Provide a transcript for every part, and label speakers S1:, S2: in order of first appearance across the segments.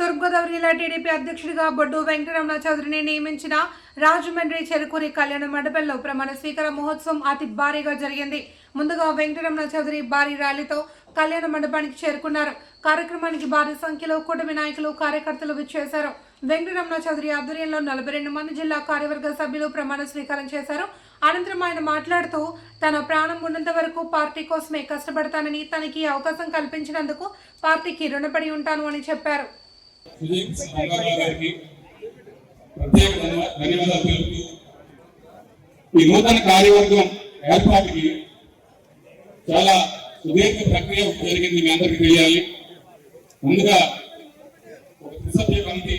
S1: తూర్పుగోదావరి జిల్లా టీడీపీ అధ్యక్షుడిగా బొడ్డు వెంకటరమణ చౌదరిని నియమించిన రాజమండ్రి చెరుకూరి కళ్యాణ మండపంలో ప్రమాణ స్వీకార మహోత్సవం అతి భారీగా జరిగింది. ముందుగా వెంకటరమణ చౌదరి భారీ ర్యాలీతో కళ్యాణ మండపానికి చేరుకున్నారు. కార్యక్రమానికి భారీ సంఖ్యలో కూటమి నాయకులు కార్యకర్తలు విచ్చేశారు. వెంకటరమణ చౌదరి ఆధ్వర్యంలో 42 మంది జిల్లా కార్యవర్గ సభ్యులు ప్రమాణ స్వీకారం చేశారు. అనంతరం ఆయన మాట్లాడుతూ తన ప్రాణం ఉన్నంత వరకు పార్టీ కోసమే కష్టపడతానని, తనకి అవకాశం కల్పించినందుకు పార్టీకి రుణపడి ఉంటాను అని చెప్పారు.
S2: ఈ నూతన కార్యవర్గం ఏర్పాటుకి చాలా సుదీర్ఘ ప్రక్రియ జరిగింది, మీ అందరికీ తెలియాలి. ముందుగా ఒక త్రిసభ్య కమిటీ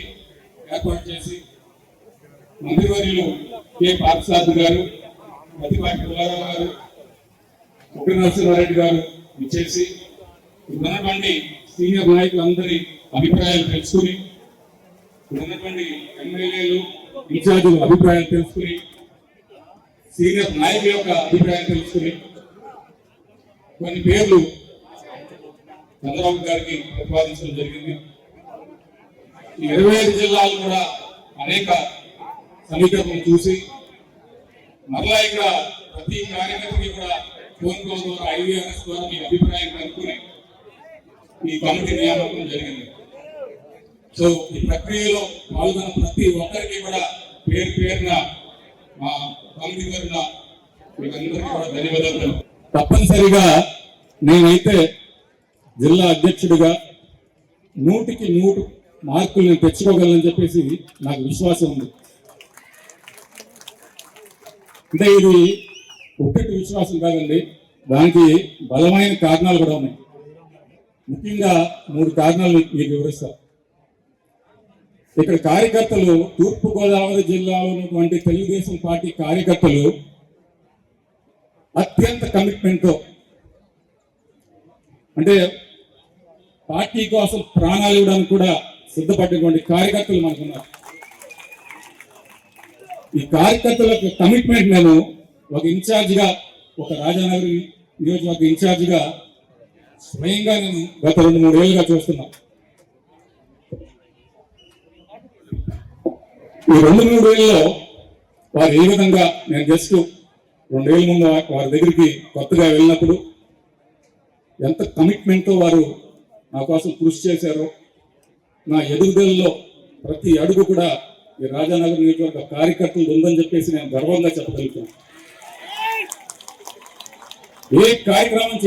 S2: ఏర్పాటు చేసి మంత్రివర్యులు కె పార్థసారథి గారు, ప్రతిపాటి పుల్లారావు గారు, ఉగ్ర నరసింహారెడ్డి గారు ఇచ్చేసి ఉన్నటువంటి సీనియర్ నాయకులందరి అభిప్రాయాలు తెలుసుకుని, ఉన్నటువంటి ఎమ్మెల్యేలు ఇన్ఛార్జీల అభిప్రాయాలు తెలుసుకుని, సీనియర్ నాయకుల యొక్క అభిప్రాయాలు తెలుసుకుని కొన్ని పేర్లు చంద్రబాబు గారికి ప్రతిపాదించడం జరిగింది. ఈ 25 జిల్లాలు కూడా అనేక సమీకరణలు చూసి మరలా ఇక్కడ ప్రతి కార్యకర్తకి కూడా ఫోన్ కాల్ ద్వారా ఐవీఆర్ఎస్ ద్వారా మీ అభిప్రాయం కనుక్కుని ఈ కమిటీ నియామకం జరిగింది. సో ఈ ప్రక్రియలో పాల్గొన్న ప్రతి ఒక్కరికి కూడా పేరు పేరున మా కమిటీ తరఫున మీకందరికీ కూడా ధన్యవాదాలు. తప్పనిసరిగా నేనైతే జిల్లా అధ్యక్షుడిగా 100కి 100 మార్కులు నేను తెచ్చుకోగలను చెప్పేసి నాకు విశ్వాసం ఉంది. అంటే ఇది ఒక్కటి విశ్వాసం కాదండి, దానికి బలమైన కారణాలు కూడా ఉన్నాయి. ముఖ్యంగా 3 కారణాలు మీకు వివరిస్తా. ఇక్కడ కార్యకర్తలు, తూర్పుగోదావరి జిల్లాలో ఉన్నటువంటి తెలుగుదేశం పార్టీ కార్యకర్తలు అత్యంత కమిట్మెంట్తో, అంటే పార్టీ కోసం ప్రాణాలు ఇవ్వడానికి కూడా సిద్ధపడినటువంటి కార్యకర్తలు మనకున్నారు. ఈ కార్యకర్తల కమిట్మెంట్ నేను ఒక ఇన్ఛార్జిగా, ఒక రాజానగర్ నియోజకవర్గ ఇన్ఛార్జిగా స్వయంగా నేను గత 2-3 ఏళ్ళుగా చూస్తున్నా. ఈ 2-3 ఏళ్ళలో వారు ఏ విధంగా, నేను జస్ట్ 2 ఏళ్ళ ముందు వారి దగ్గరికి కొత్తగా వెళ్ళినప్పుడు ఎంత కమిట్మెంట్తో వారు నా కోసం కృషి చేశారో, నా ఎదుగుదలలో ప్రతి అడుగు కూడా ఈ రాజానగర్ నియోజకవర్గ కార్యకర్తలు ఉందని చెప్పేసి నేను గర్వంగా చెప్పగలుగుతాను. ఏ కార్యక్రమం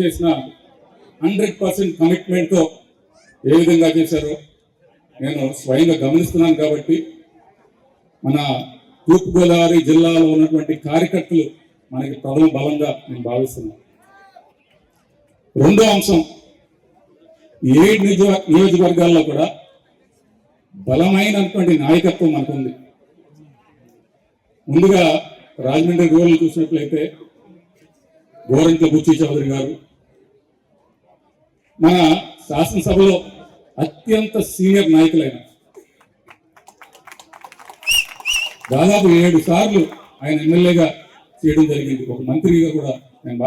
S2: చేసినా 100% కమిట్మెంట్తో ఏ విధంగా చేశారో నేను స్వయంగా గమనిస్తున్నాను. కాబట్టి మన తూర్పుగోదావరి జిల్లాలో ఉన్నటువంటి కార్యకర్తలు మనకి ప్రథమ బలంగా నేను భావిస్తున్నాను. రెండో అంశం, 7 నియోజకవర్గాల్లో కూడా బలమైనటువంటి నాయకత్వం మనకుంది. ముందుగా రాజమండ్రి రూరల్ చూసినట్లయితే గోరంట్ల బుచ్చి చౌదరి గారు మన శాసనసభలో అత్యంత సీనియర్ నాయకులైన, దాదాపు 7 సార్లు ఆయన ఎమ్మెల్యేగా చేయడం జరిగింది, ఒక మంత్రిగా కూడా